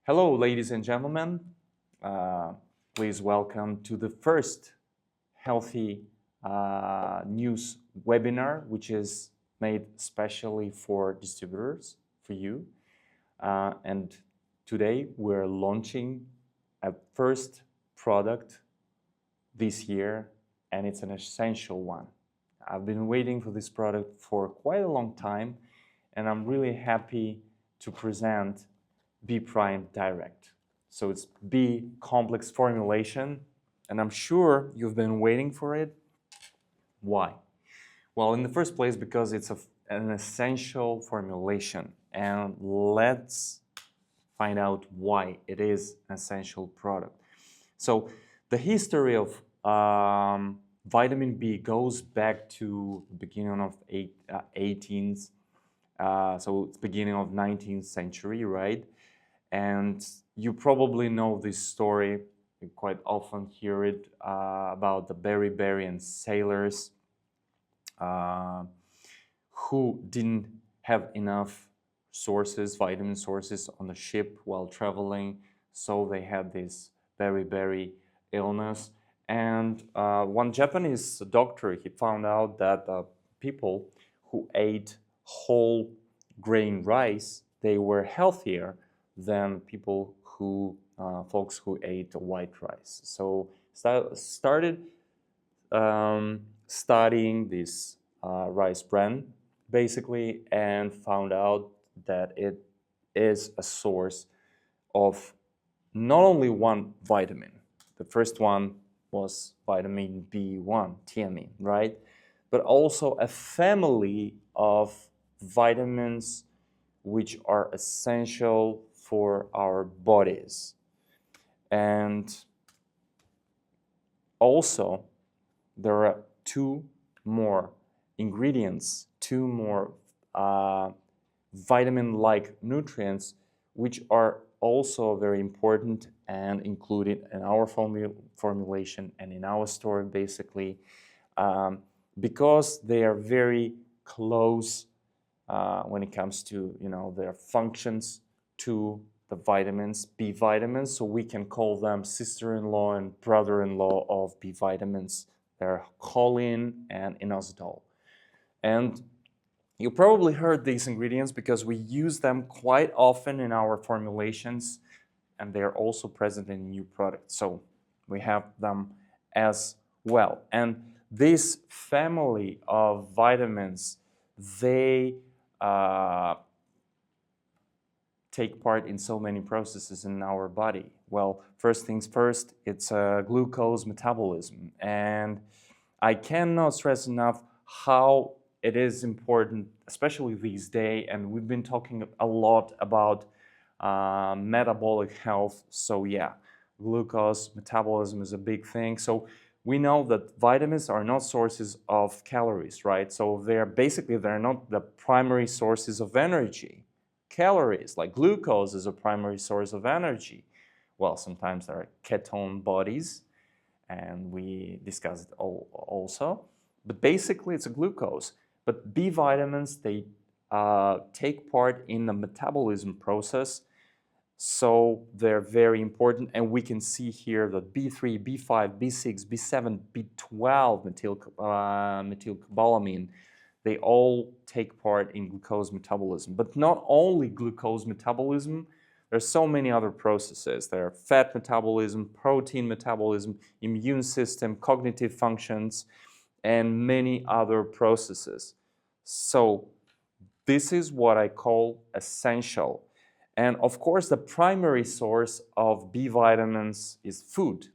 Hello, ladies and gentlemen. Uh, Please welcome to the first healthy news webinar, which is made specially for distributors, for you. And today we're launching a first product this year, and it's an essential one. I've been waiting for this product for quite a long time, and I'm really happy to present B Prime Direct. So it's B complex formulation, and I'm sure you've been waiting for it. Why? Well, in the first place, because it's an essential formulation, and let's find out why it is an essential product. So the history of vitamin B goes back to the beginning of 18th, so it's beginning of 19th century, right? And you probably know this story. You quite often hear it about the Beriberian sailors who didn't have enough sources, vitamin sources on the ship while traveling. So they had this beriberi illness. And one Japanese doctor, he found out that people who ate whole grain rice, they were healthier than people who, folks who ate white rice. So started studying this rice bran basically, and found out that it is a source of not only one vitamin. The first one was vitamin B1, thiamine, right? But also a family of vitamins which are essential for our bodies. And also, there are two more ingredients, two more vitamin-like nutrients, which are also very important and included in our formulation and in our store, basically, because they are very close when it comes to their functions to the vitamins, B vitamins. So we can call them sister-in-law and brother-in-law of B vitamins. They're choline and inositol. And you probably heard these ingredients because we use them quite often in our formulations, and they're also present in new products. So we have them as well. And this family of vitamins, they take part in so many processes in our body. Well, first things first, it's glucose metabolism. And I cannot stress enough how it is important, especially these days, and we've been talking a lot about metabolic health. So yeah, glucose metabolism is a big thing. So we know that vitamins are not sources of calories, right? So they're not the primary sources of energy. Calories, like glucose, is a primary source of energy. Well, sometimes there are ketone bodies, and we discussed it also. But basically, it's a glucose. But B vitamins, they take part in the metabolism process, so they're very important. And we can see here that B3, B5, B6, B7, B12 methylcobalamin, they all take part in glucose metabolism. But not only glucose metabolism, there's so many other processes. There are fat metabolism, protein metabolism, immune system, cognitive functions, and many other processes. So this is what I call essential. And of course, the primary source of B vitamins is food.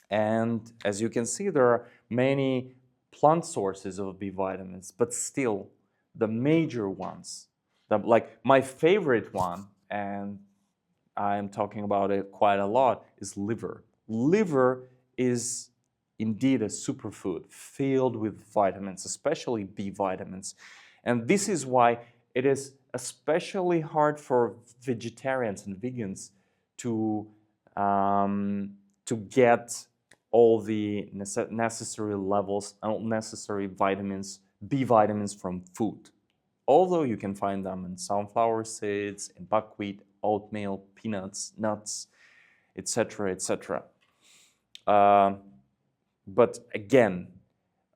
And as you can see, there are many plant sources of B vitamins, but still the major ones, like my favorite one, and I'm talking about it quite a lot, is liver. Liver is indeed a superfood filled with vitamins, especially B vitamins. And this is why it is especially hard for vegetarians and vegans to get all the necessary levels, necessary vitamins, B vitamins from food. Although you can find them in sunflower seeds, in buckwheat, oatmeal, peanuts, nuts, etc., etc. But again,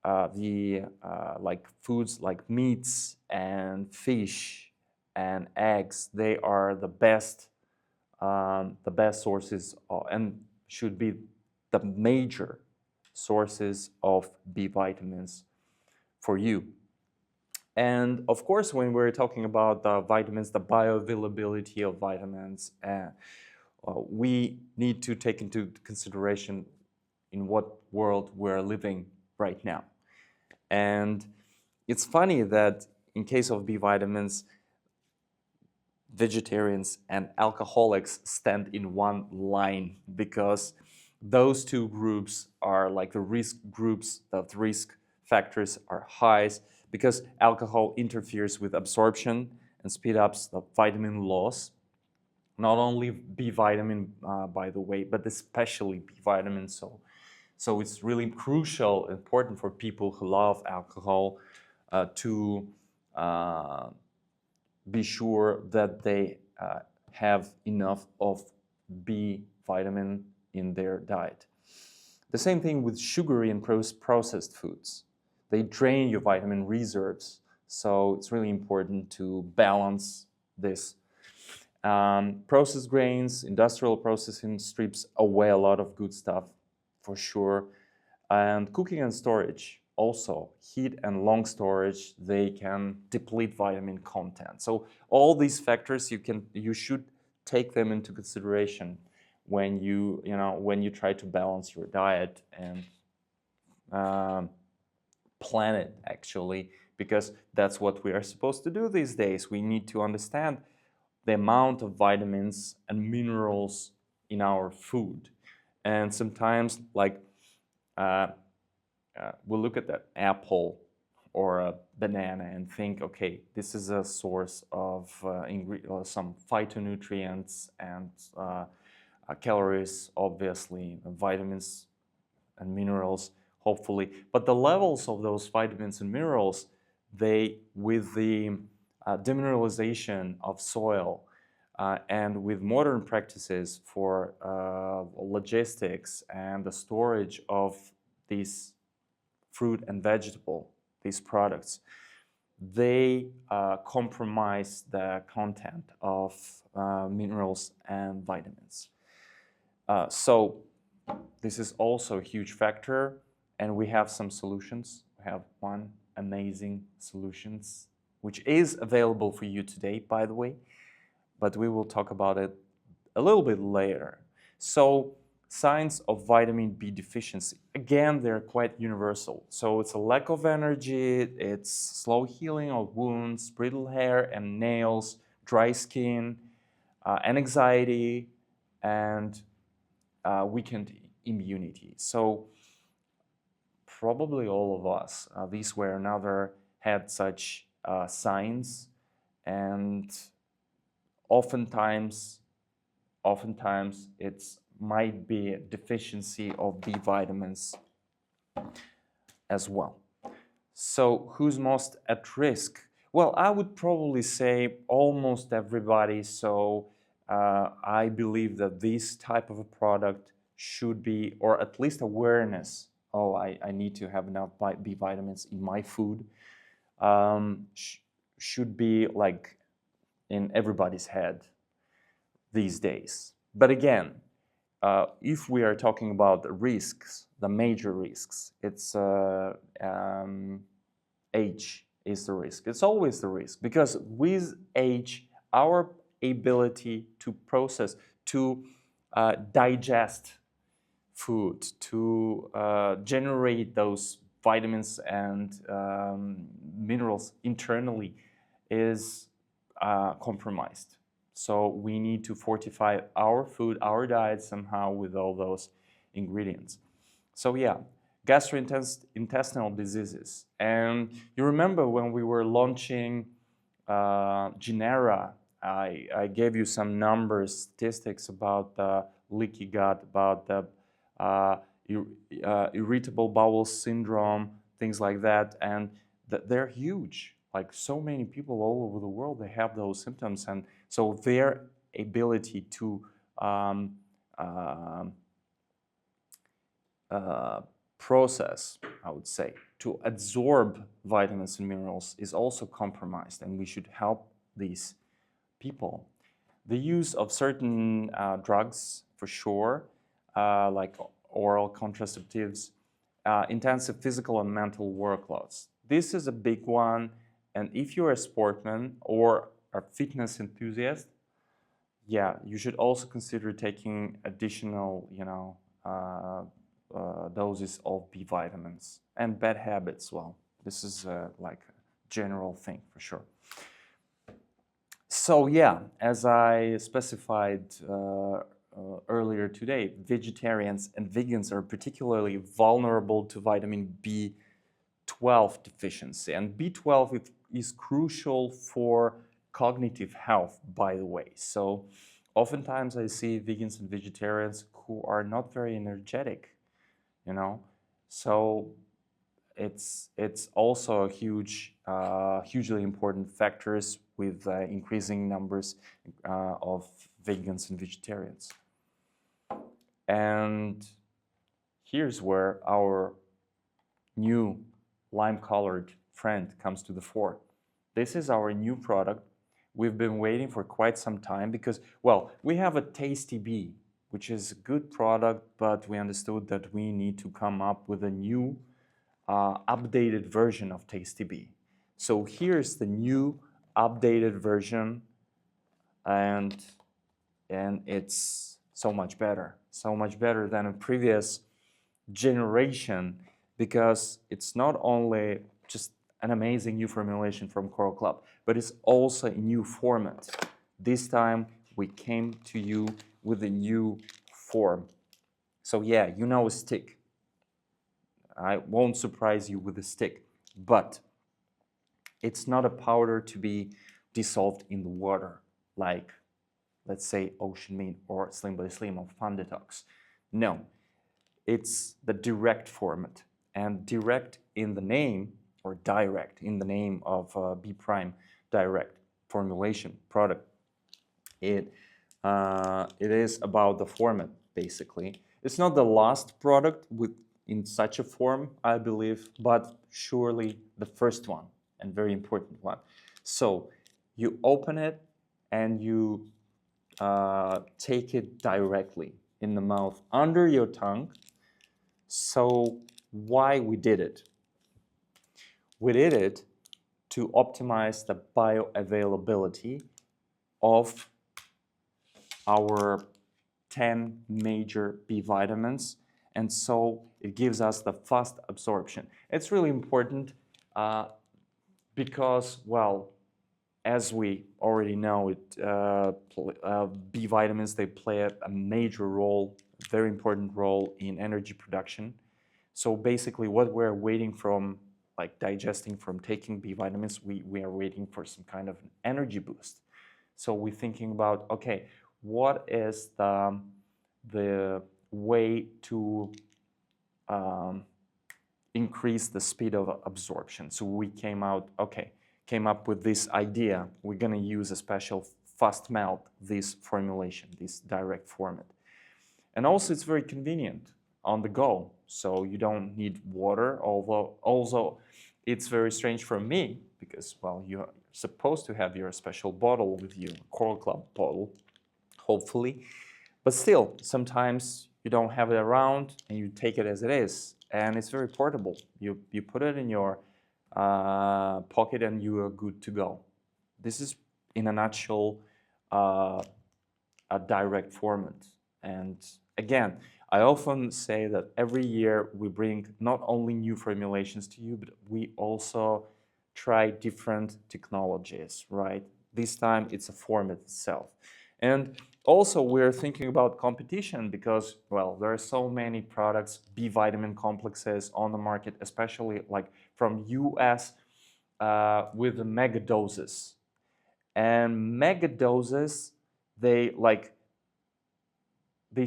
like foods like meats and fish and eggs, they are the best sources and should be the major sources of B vitamins for you. And of course, when we're talking about the vitamins, the bioavailability of vitamins, we need to take into consideration in what world we're living right now. And it's funny that in case of B vitamins, vegetarians and alcoholics stand in one line, because those two groups are like the risk groups, the risk factors are highest, because alcohol interferes with absorption and speed up the vitamin loss. Not only B vitamin, by the way, but especially B vitamin. So it's really crucial, important for people who love alcohol to be sure that they have enough of B vitamin in their diet. The same thing with sugary and processed foods. They drain your vitamin reserves, so it's really important to balance this. Processed grains, industrial processing strips away a lot of good stuff, for sure. And cooking and storage, also heat and long storage, they can deplete vitamin content. So all these factors you should take them into consideration when you try to balance your diet and plan it, actually, because that's what we are supposed to do these days. We need to understand the amount of vitamins and minerals in our food. And sometimes, like, we'll look at that apple or a banana and think, okay, this is a source of some phytonutrients and calories, obviously, vitamins and minerals, hopefully. But the levels of those vitamins and minerals, with the demineralization of soil and with modern practices for logistics and the storage of these fruit and vegetable, these products, they compromise the content of minerals and vitamins. So this is also a huge factor, and we have some solutions. We have one amazing solutions, which is available for you today, by the way, but we will talk about it a little bit later. So signs of vitamin B deficiency. Again, they're quite universal. So it's a lack of energy, it's slow healing of wounds, brittle hair and nails, dry skin, anxiety, and weakened immunity. So probably all of us, this way or another, had such signs, and oftentimes it might be a deficiency of B vitamins as well. So who's most at risk? Well, I would probably say almost everybody. So I believe that this type of a product should be, or at least awareness, oh, I need to have enough B vitamins in my food, should be like in everybody's head these days. But again, if we are talking about the risks, the major risks, it's age is the risk. It's always the risk, because with age, our ability to process, to digest food, to generate those vitamins and minerals internally is compromised. So we need to fortify our food, our diet somehow with all those ingredients. So yeah, gastrointestinal diseases. And you remember when we were launching Genera, I gave you some numbers, statistics about the leaky gut, about the irritable bowel syndrome, things like that, and they're huge. Like so many people all over the world, they have those symptoms, and so they're ability to process, I would say, to absorb vitamins and minerals is also compromised, and we should help these people. The use of certain drugs, for sure, like oral contraceptives, intensive physical and mental workloads. This is a big one, and if you're a sportsman or a fitness enthusiast, yeah, you should also consider taking additional, doses of B vitamins and bad habits. Well, this is like a general thing for sure. So yeah, as I specified earlier today, vegetarians and vegans are particularly vulnerable to vitamin B12 deficiency. And B12 is crucial for cognitive health, by the way. So oftentimes I see vegans and vegetarians who are not very energetic, So it's also a hugely important factors with increasing numbers of vegans and vegetarians. And here's where our new lime-colored friend comes to the fore. This is our new product. We've been waiting for quite some time because, well, we have a Tasty Bee, which is a good product, but we understood that we need to come up with a new updated version of Tasty Bee. So here's the new updated version, and it's so much better than a previous generation, because it's not only just an amazing new formulation from Coral Club, but it's also a new format. This time we came to you with a new form. So yeah, a stick. I won't surprise you with a stick, but it's not a powder to be dissolved in the water, like, let's say, Ocean Mint or Slim by Slim of Fun Detox. No, it's the direct format. And direct in the name, or direct in the name of B Prime Direct formulation product, it is about the format, basically. It's not the last product in such a form, I believe, but surely the first one, and very important one. So you open it and you take it directly in the mouth, under your tongue. So why we did it? We did it to optimize the bioavailability of our 10 major B vitamins, and so it gives us the fast absorption. It's really important because, well, as we already know, B vitamins, they play a major role, a very important role in energy production. So basically what we're waiting from, like digesting from taking B vitamins, we are waiting for some kind of energy boost. So we're thinking about, okay, what is the way to increase the speed of absorption? So we came up with this idea. We're going to use a special fast melt, this formulation, this direct format. And also it's very convenient on the go, so you don't need water, although also it's very strange for me because, well, you're supposed to have your special bottle with you, a Coral Club bottle, hopefully, but still sometimes you don't have it around and you take it as it is, and it's very portable. You put it in your pocket and you are good to go. This is, in a nutshell, a direct format. And again, I often say that every year we bring not only new formulations to you, but we also try different technologies, right? This time it's a format itself. And also we're thinking about competition because, well, there are so many products, B vitamin complexes on the market, especially like from US with the mega doses. And mega doses, they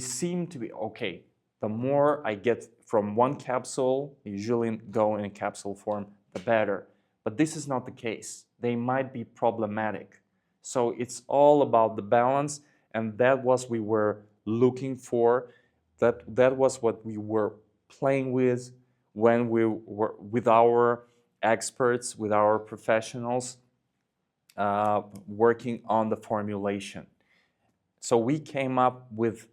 seem to be okay. The more I get from one capsule, usually go in a capsule form, the better. But this is not the case. They might be problematic. So it's all about the balance. and that was we were looking for. That was what we were playing with when we were with our experts, with our professionals, working on the formulation. So we came up with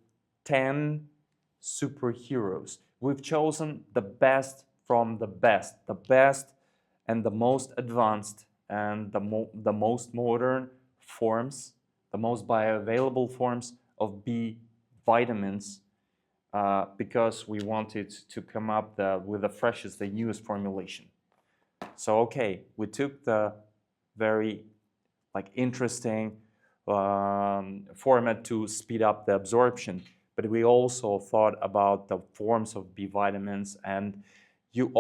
10 superheroes. We've chosen the best from the best and the most advanced and the most modern forms, the most bioavailable forms of B vitamins, because we wanted to come up with the freshest, the newest formulation. So okay, we took the very interesting format to speed up the absorption, but we also thought about the forms of B vitamins, and you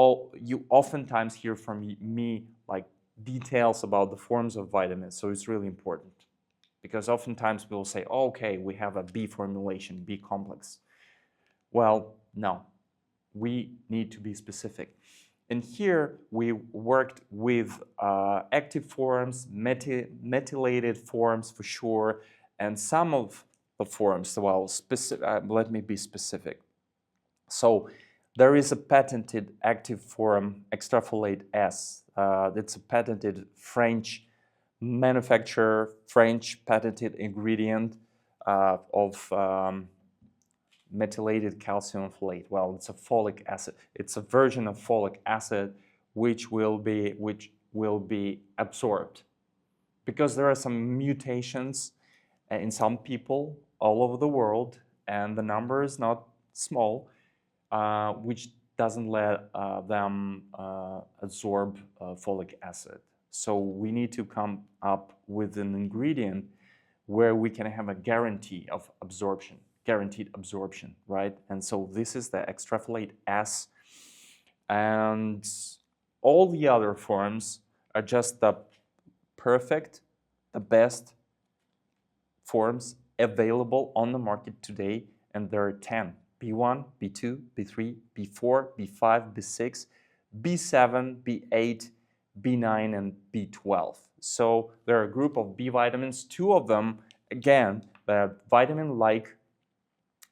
oftentimes hear from me details about the forms of vitamins. So it's really important, because oftentimes we'll say, oh, okay, we have a B formulation, B complex. Well, no, we need to be specific. And here we worked with active forms, methylated forms for sure, and some of the forms. Well, let me be specific. So there is a patented active form, extrafolate S. It's a patented French manufacturer, French patented ingredient of methylated calcium folate. Well, it's a folic acid. It's a version of folic acid which will be absorbed, because there are some mutations in some people all over the world, and the number is not small, which doesn't let them absorb folic acid. So we need to come up with an ingredient where we can have a guarantee of absorption. Guaranteed absorption, right? And so this is the extrafolate S, and all the other forms are just the perfect, the best forms available on the market today, and there are 10: B1, B2, B3, B4, B5, B6, B7, B8, B9, and B12. So there are a group of B vitamins. Two of them, again, the vitamin-like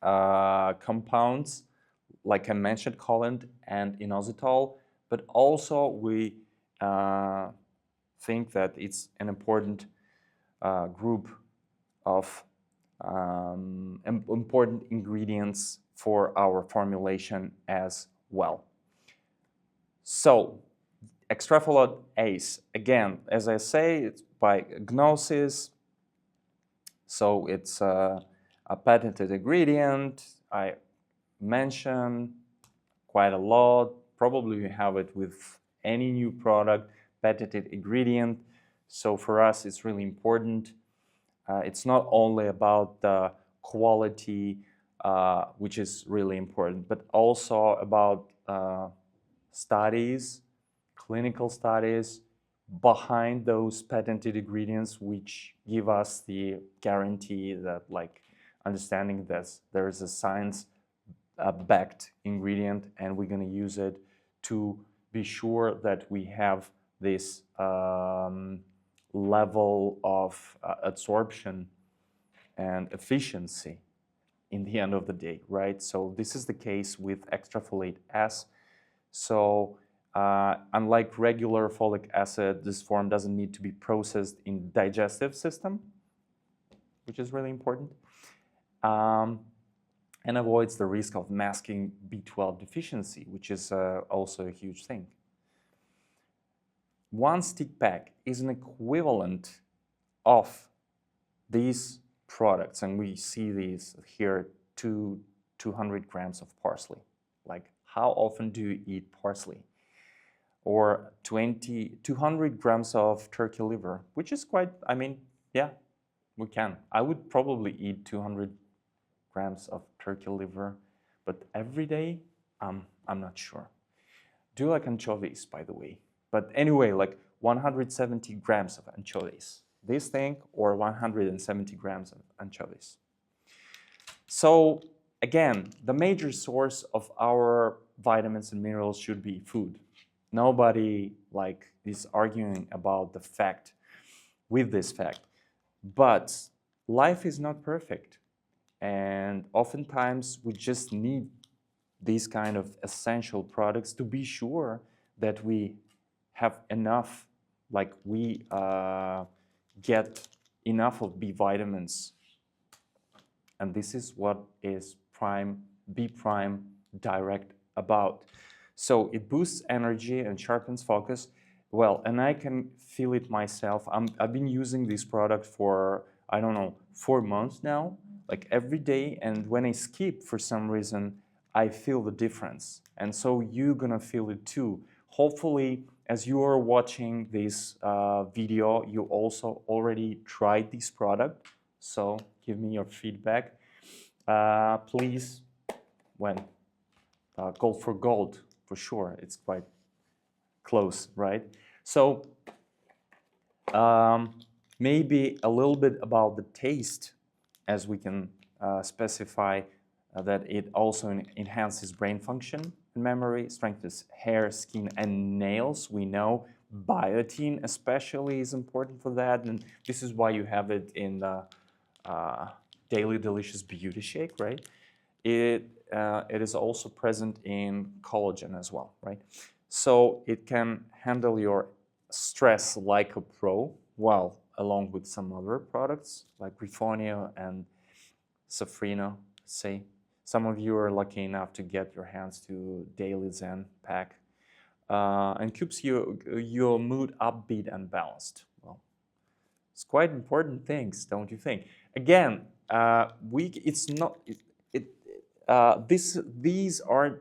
compounds, like I mentioned, choline and inositol, but also we think that it's an important group of important ingredients for our formulation as well. So extrafolate ACE, again, as I say, it's by Gnosis, so it's a patented ingredient. I mention quite a lot. Probably you have it with any new product, patented ingredient. So for us, it's really important. It's not only about the quality, which is really important, but also about studies, clinical studies behind those patented ingredients, which give us the guarantee that, like, understanding that there is a science-backed ingredient, and we're going to use it to be sure that we have this level of absorption and efficiency in the end of the day, right? So this is the case with extrafolate S. So unlike regular folic acid, this form doesn't need to be processed in digestive system, which is really important, and avoids the risk of masking B12 deficiency, which is also a huge thing. One stick pack is an equivalent of these products, and we see these here, 200 grams of parsley. Like, how often do you eat parsley? Or 200 grams of turkey liver, which is quite, I mean, yeah, we can. I would probably eat 200 grams of turkey liver, but every day, I'm not sure. Do you like anchovies, by the way? But anyway, like 170 grams of anchovies. This thing, or 170 grams of anchovies. So again, the major source of our vitamins and minerals should be food. Nobody is arguing about the fact with this fact. But life is not perfect. And oftentimes we just need these kind of essential products to be sure that we have enough, like we get enough of B vitamins. And this is what is B Prime Direct about. So it boosts energy and sharpens focus. Well, and I can feel it myself. I've been using this product for, I don't know, 4 months now, like every day. And when I skip for some reason, I feel the difference. And so you're gonna feel it too. Hopefully, as you are watching this video, you also already tried this product. So give me your feedback. Please, when gold for gold, for sure. It's quite close, right? So maybe a little bit about the taste, as we can specify that it also enhances brain function and memory, strengthens hair, skin, and nails. We know biotin especially is important for that, and this is why you have it in the Daily Delicious Beauty Shake, right? It is also present in collagen as well, right? So it can handle your stress like a pro, well, along with some other products like Grifonio and Safrino, say. Some of you are lucky enough to get your hands to Daily Zen pack, and keeps your mood upbeat and balanced. Well, it's quite important things, don't you think? Again, it's not. These are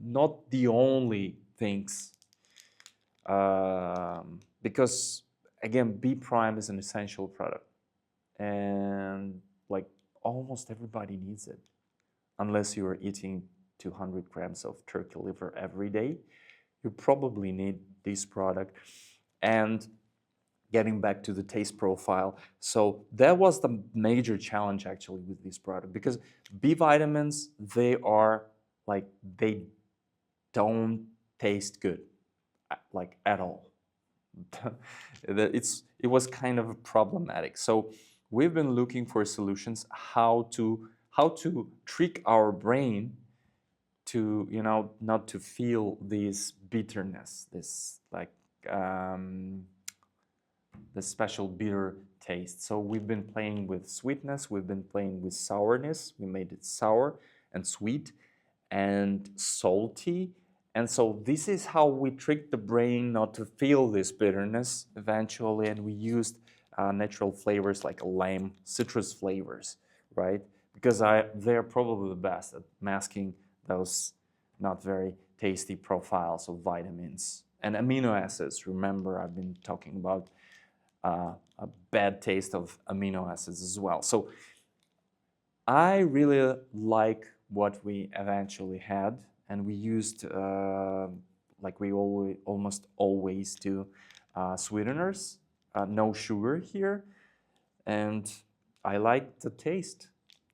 not the only things, because again, B Prime is an essential product, and like almost everybody needs it, unless you are eating 200 grams of turkey liver every day. You probably need this product. And getting back to the taste profile, so that was the major challenge actually with this product, because B vitamins, they don't taste good, like at all. It was kind of problematic. So we've been looking for solutions how to trick our brain to, not to feel this bitterness, this the special bitter taste. So we've been playing with sweetness, we've been playing with sourness. We made it sour and sweet and salty. And so this is how we tricked the brain not to feel this bitterness eventually. And we used natural flavors like lime, citrus flavors, right? Because they're probably the best at masking those not very tasty profiles of vitamins and amino acids. Remember, I've been talking about a bad taste of amino acids as well. So I really like what we eventually had, and we used, like we almost always do, sweeteners, no sugar here, and I like the taste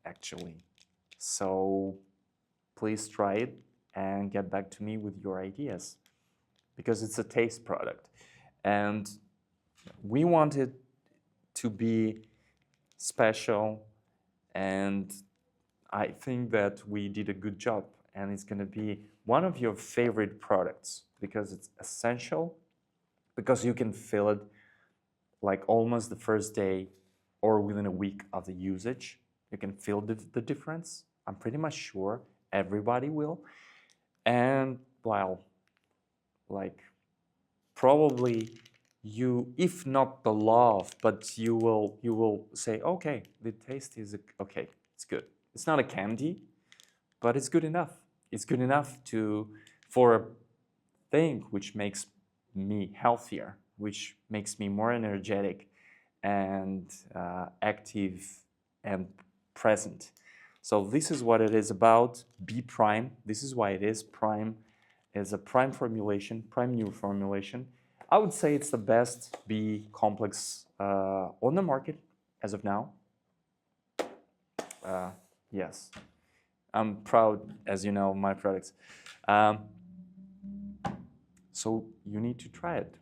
actually. So please try it and get back to me with your ideas, because it's a taste product. And we want it to be special, and I think that we did a good job, and it's going to be one of your favorite products because it's essential, because you can feel it like almost the first day or within a week of the usage. You can feel the difference. I'm pretty much sure everybody will. And well, like probably you, if not the love, but you will say, okay, the taste is okay, it's good. It's not a candy, but it's good enough. It's good enough for a thing which makes me healthier, which makes me more energetic and active and present. So this is what it is about, B Prime. This is why it is Prime. It's a Prime formulation, Prime new formulation. I would say it's the best B complex on the market as of now. Yes, I'm proud, as you know, of my products. So you need to try it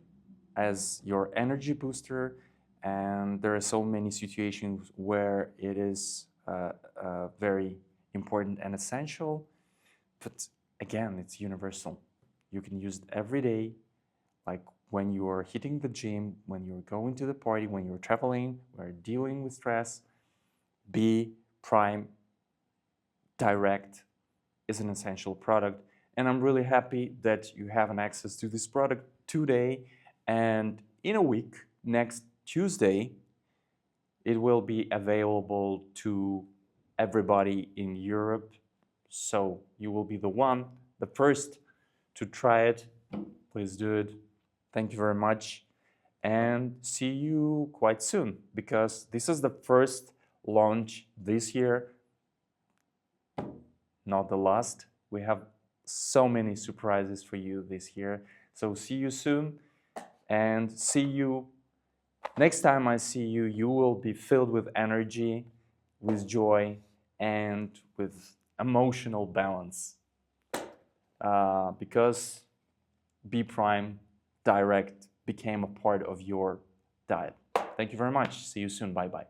as your energy booster, and there are so many situations where it is very important and essential. But again, it's universal. You can use it every day, like when you are hitting the gym, when you're going to the party, when you're traveling, when you're dealing with stress. B Prime Direct is an essential product. And I'm really happy that you have an access to this product today. And in a week, next Tuesday, it will be available to everybody in Europe. So you will be the first to try it. Please do it. Thank you very much. And see you quite soon, because this is the first launch this year, not the last. We have so many surprises for you this year. So see you soon, and see you next time I see you. You will be filled with energy, with joy, and with emotional balance, because B Prime Direct became a part of your diet. Thank you very much. See you soon. Bye-bye.